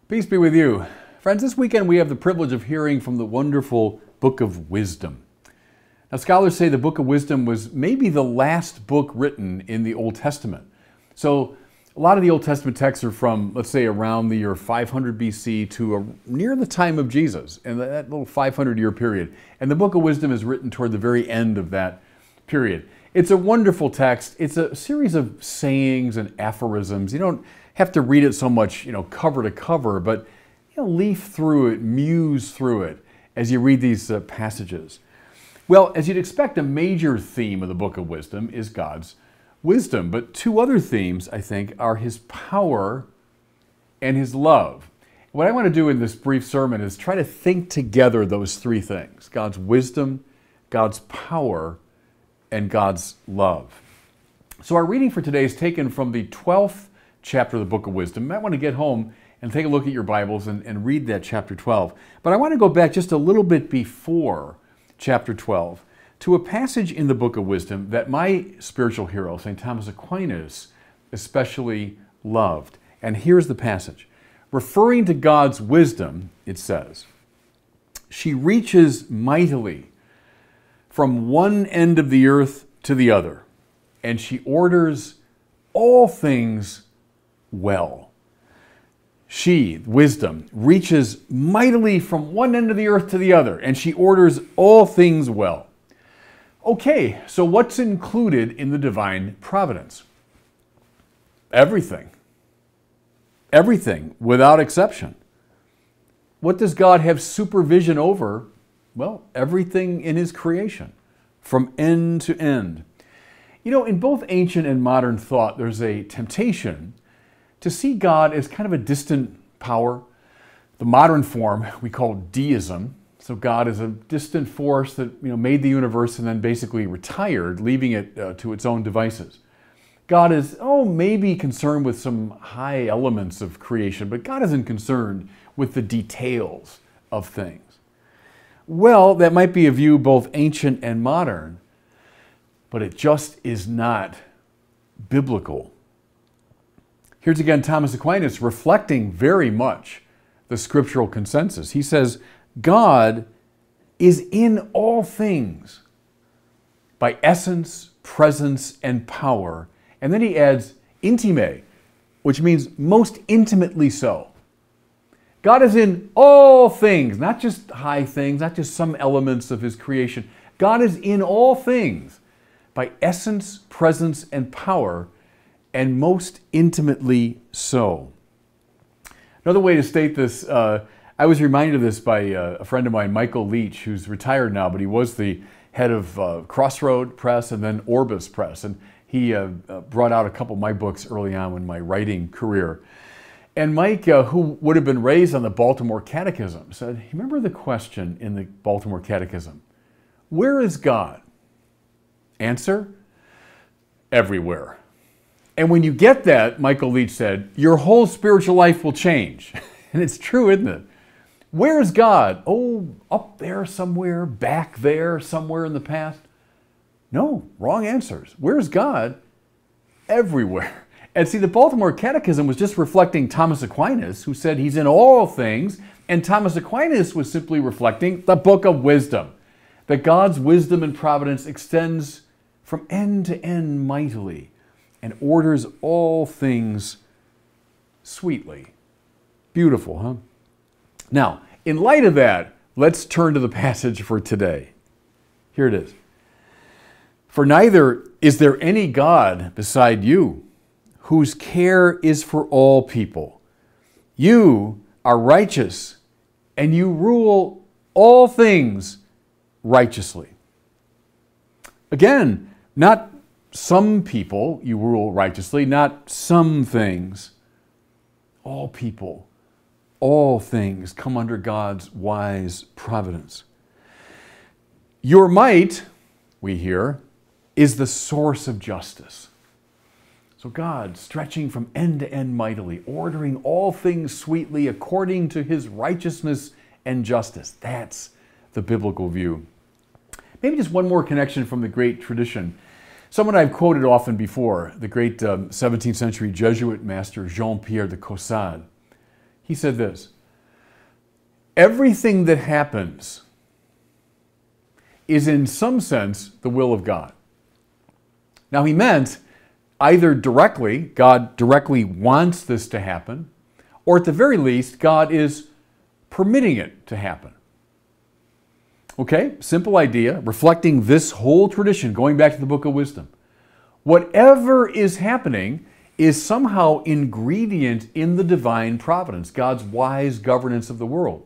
Peace be with you. Friends, this weekend we have the privilege of hearing from the wonderful Book of Wisdom. Now, scholars say the Book of Wisdom was maybe the last book written in the Old Testament. So, a lot of the Old Testament texts are from, let's say, around the year 500 BC to near the time of Jesus, and that little 500-year period. And the Book of Wisdom is written toward the very end of that period. It's a wonderful text. It's a series of sayings and aphorisms. You don't have to read it so much, cover to cover, but leaf through it, muse through it as you read these passages. Well, as you'd expect, a major theme of the Book of Wisdom is God's wisdom, but two other themes, I think, are His power and His love. What I want to do in this brief sermon is try to think together those three things: God's wisdom, God's power, and God's love. So our reading for today is taken from the 12th chapter of the Book of Wisdom. You might want to get home and take a look at your Bibles and read that chapter 12. But I want to go back just a little bit before chapter 12 to a passage in the Book of Wisdom that my spiritual hero, St. Thomas Aquinas, especially loved. And here's the passage. Referring to God's wisdom, it says, "She reaches mightily from one end of the earth to the other, and she orders all things well." She, wisdom, reaches mightily from one end of the earth to the other, and she orders all things well. Okay, so what's included in the divine providence? Everything. Everything, without exception. What does God have supervision over? Well, everything in His creation, from end to end. In both ancient and modern thought, there's a temptation to see God as kind of a distant power. The modern form we call Deism. So God is a distant force that made the universe and then basically retired, leaving it to its own devices. God is, maybe concerned with some high elements of creation, but God isn't concerned with the details of things. Well, that might be a view both ancient and modern, but it just is not biblical. Here's again Thomas Aquinas reflecting very much the scriptural consensus. He says, God is in all things by essence, presence, and power. And then he adds intime, which means most intimately so. God is in all things, not just high things, not just some elements of His creation. God is in all things by essence, presence, and power, and most intimately so. Another way to state this, I was reminded of this by a friend of mine, Michael Leach, who's retired now, but he was the head of Crossroad Press and then Orbis Press. And he brought out a couple of my books early on in my writing career. And Mike, who would have been raised on the Baltimore Catechism, said, remember the question in the Baltimore Catechism, where is God? Answer, everywhere. And when you get that, Michael Leach said, your whole spiritual life will change. And it's true, isn't it? Where is God? Oh, up there somewhere, back there somewhere in the past. No, wrong answers. Where's God? Everywhere. And see, the Baltimore Catechism was just reflecting Thomas Aquinas, who said He's in all things, and Thomas Aquinas was simply reflecting the Book of Wisdom, that God's wisdom and providence extends from end to end mightily and orders all things sweetly. Beautiful, huh? Now, in light of that, let's turn to the passage for today. Here it is. For neither is there any God beside you, whose care is for all people. You are righteous, and you rule all things righteously. Again, not some people you rule righteously, not some things. All people, all things come under God's wise providence. Your might, we hear, is the source of justice. So God, stretching from end to end mightily, ordering all things sweetly according to His righteousness and justice. That's the biblical view. Maybe just one more connection from the great tradition. Someone I've quoted often before, the great 17th century Jesuit master Jean-Pierre de Caussade. He said this: everything that happens is in some sense the will of God. Now he meant either directly, God directly wants this to happen, or at the very least, God is permitting it to happen. Okay, simple idea, reflecting this whole tradition, going back to the Book of Wisdom. Whatever is happening is somehow ingredient in the divine providence, God's wise governance of the world.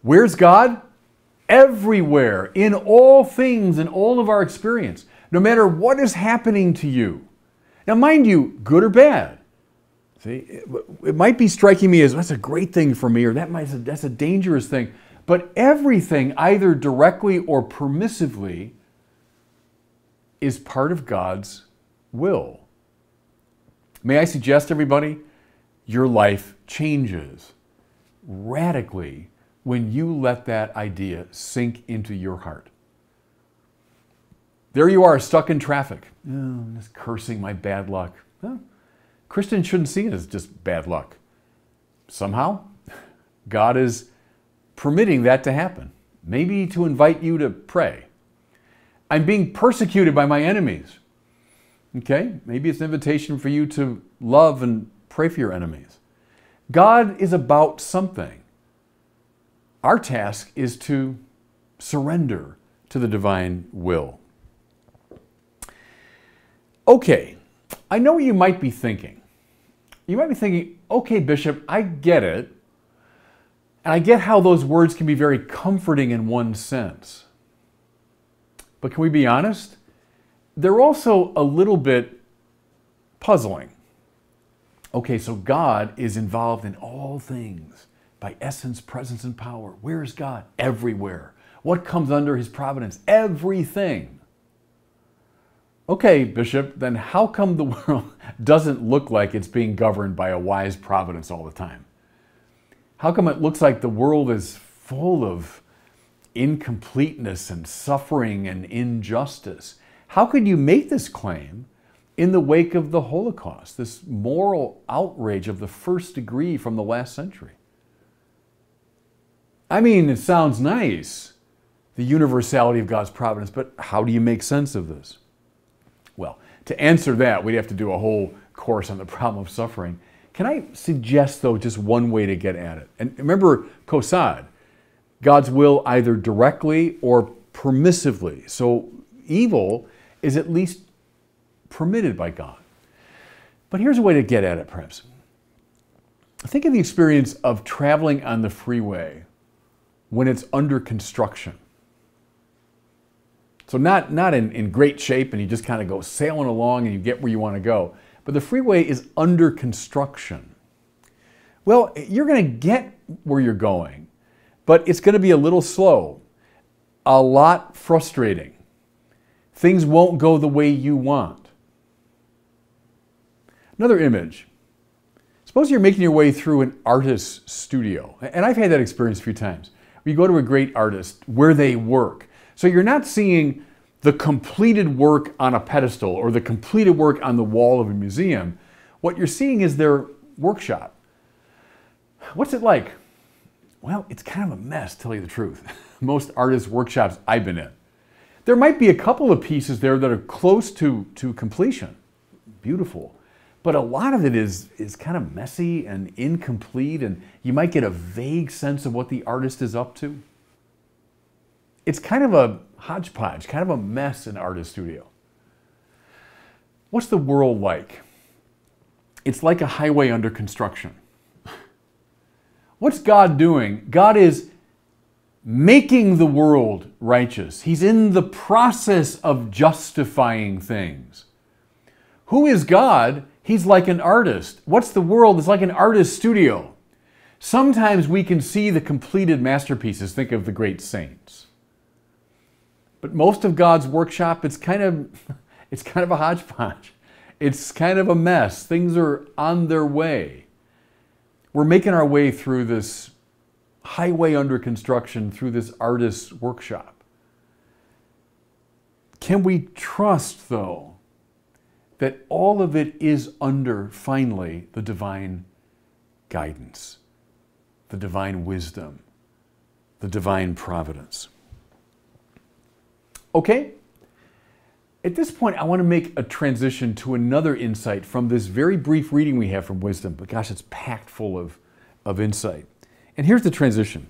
Where's God? Everywhere, in all things, in all of our experience, no matter what is happening to you. Now, mind you, good or bad. See, it might be striking me as, that's a great thing for me, or that's a dangerous thing. But everything, either directly or permissively, is part of God's will. May I suggest, everybody, your life changes radically when you let that idea sink into your heart. There you are, stuck in traffic. Oh, I'm just cursing my bad luck. Well, Christians shouldn't see it as just bad luck. Somehow, God is permitting that to happen. Maybe to invite you to pray. I'm being persecuted by my enemies. Okay, maybe it's an invitation for you to love and pray for your enemies. God is about something. Our task is to surrender to the divine will. Okay, I know what you might be thinking. You might be thinking, okay, Bishop, I get it. And I get how those words can be very comforting in one sense. But can we be honest? They're also a little bit puzzling. Okay, so God is involved in all things by essence, presence, and power. Where is God? Everywhere. What comes under his providence? Everything. Okay, Bishop, then how come the world doesn't look like it's being governed by a wise providence all the time? How come it looks like the world is full of incompleteness and suffering and injustice? How could you make this claim in the wake of the Holocaust, this moral outrage of the first degree from the last century? I mean, it sounds nice, the universality of God's providence, but how do you make sense of this? Well, to answer that, we'd have to do a whole course on the problem of suffering. Can I suggest, though, just one way to get at it? And remember, Kosad, God's will either directly or permissively. So evil is at least permitted by God. But here's a way to get at it, perhaps. Think of the experience of traveling on the freeway when it's under construction. So not in great shape and you just kind of go sailing along and you get where you want to go. But the freeway is under construction. Well, you're going to get where you're going, but it's going to be a little slow, a lot frustrating. Things won't go the way you want. Another image. Suppose you're making your way through an artist's studio. And I've had that experience a few times. You go to a great artist where they work. So you're not seeing the completed work on a pedestal or the completed work on the wall of a museum. What you're seeing is their workshop. What's it like? Well, it's kind of a mess, to tell you the truth. Most artists' workshops I've been in. There might be a couple of pieces there that are close to completion. Beautiful. But a lot of it is kind of messy and incomplete, and you might get a vague sense of what the artist is up to. It's kind of a hodgepodge, kind of a mess in an artist studio. What's the world like? It's like a highway under construction. What's God doing? God is making the world righteous. He's in the process of justifying things. Who is God? He's like an artist. What's the world? It's like an artist studio. Sometimes we can see the completed masterpieces. Think of the great saints. But most of God's workshop, it's kind of a hodgepodge. It's kind of a mess. Things are on their way. We're making our way through this highway under construction, through this artist's workshop. Can we trust, though, that all of it is under, finally, the divine guidance, the divine wisdom, the divine providence. Okay? At this point, I want to make a transition to another insight from this very brief reading we have from wisdom, but gosh, it's packed full of insight. And here's the transition.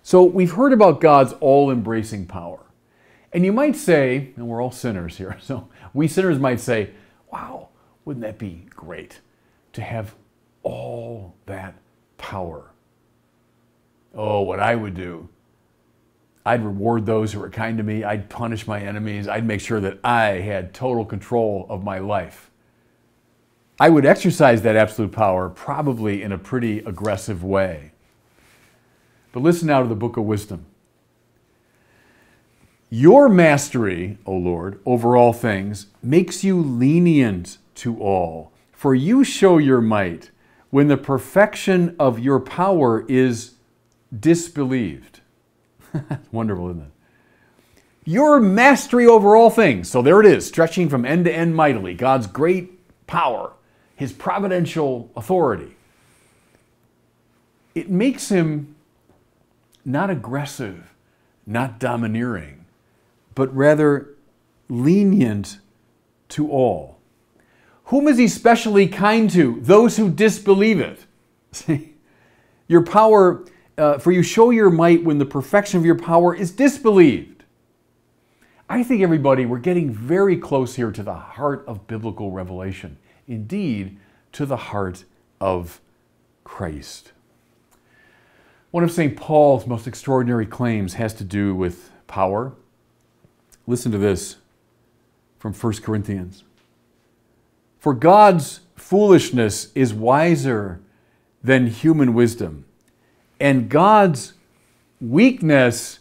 So we've heard about God's all-embracing power. And you might say, and we're all sinners here, so we sinners might say, wow, wouldn't that be great to have all that power? Oh, what I would do. I'd reward those who were kind to me. I'd punish my enemies. I'd make sure that I had total control of my life. I would exercise that absolute power probably in a pretty aggressive way. But listen now to the book of wisdom. Your mastery, O Lord, over all things, makes you lenient to all. For you show your might when the perfection of your power is disbelieved. Wonderful, isn't it? Your mastery over all things. So there it is, stretching from end to end mightily. God's great power, his providential authority. It makes him not aggressive, not domineering, but rather lenient to all. Whom is he specially kind to? Those who disbelieve it. See, your power, for you show your might when the perfection of your power is disbelieved. I think, everybody, we're getting very close here to the heart of biblical revelation. Indeed, to the heart of Christ. One of St. Paul's most extraordinary claims has to do with power. Listen to this from 1 Corinthians. For God's foolishness is wiser than human wisdom, and God's weakness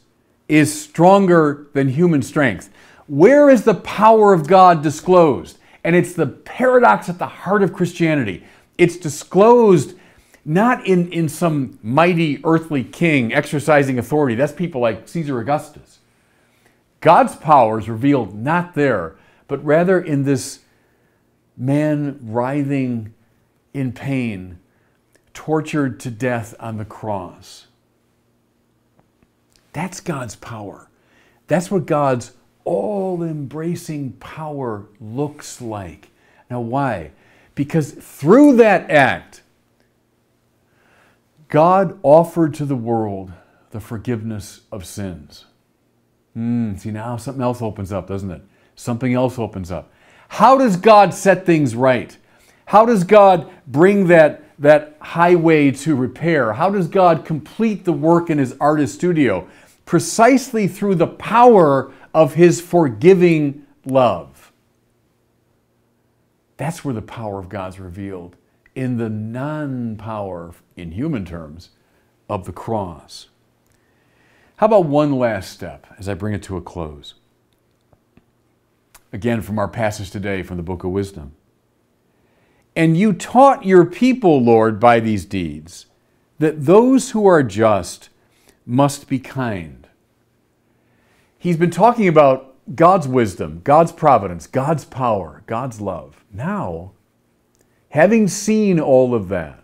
is stronger than human strength. Where is the power of God disclosed? And it's the paradox at the heart of Christianity. It's disclosed not in some mighty earthly king exercising authority. That's people like Caesar Augustus. God's power is revealed not there, but rather in this man writhing in pain, tortured to death on the cross. That's God's power. That's what God's all-embracing power looks like. Now, why? Because through that act, God offered to the world the forgiveness of sins. See, now something else opens up, doesn't it? Something else opens up. How does God set things right? How does God bring that highway to repair? How does God complete the work in his artist studio? Precisely through the power of his forgiving love. That's where the power of God's revealed, in the non-power, in human terms, of the cross. How about one last step as I bring it to a close? Again, from our passage today from the book of Wisdom. And you taught your people, Lord, by these deeds, that those who are just must be kind. He's been talking about God's wisdom, God's providence, God's power, God's love. Now, having seen all of that,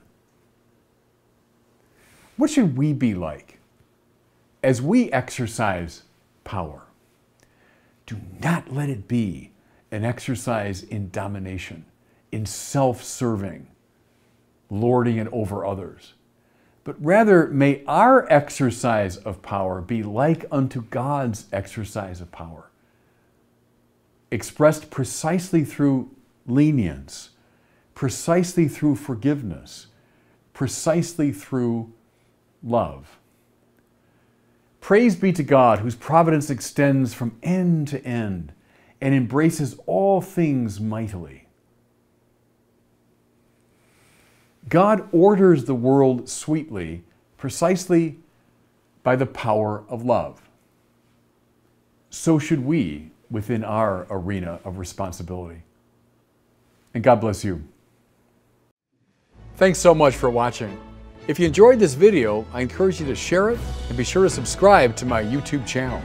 what should we be like as we exercise power? Do not let it be an exercise in domination, in self-serving, lording it over others. But rather, may our exercise of power be like unto God's exercise of power, expressed precisely through lenience, precisely through forgiveness, precisely through love. Praise be to God, whose providence extends from end to end and embraces all things mightily. God orders the world sweetly, precisely by the power of love. So should we within our arena of responsibility. And God bless you. Thanks so much for watching. If you enjoyed this video, I encourage you to share it and be sure to subscribe to my YouTube channel.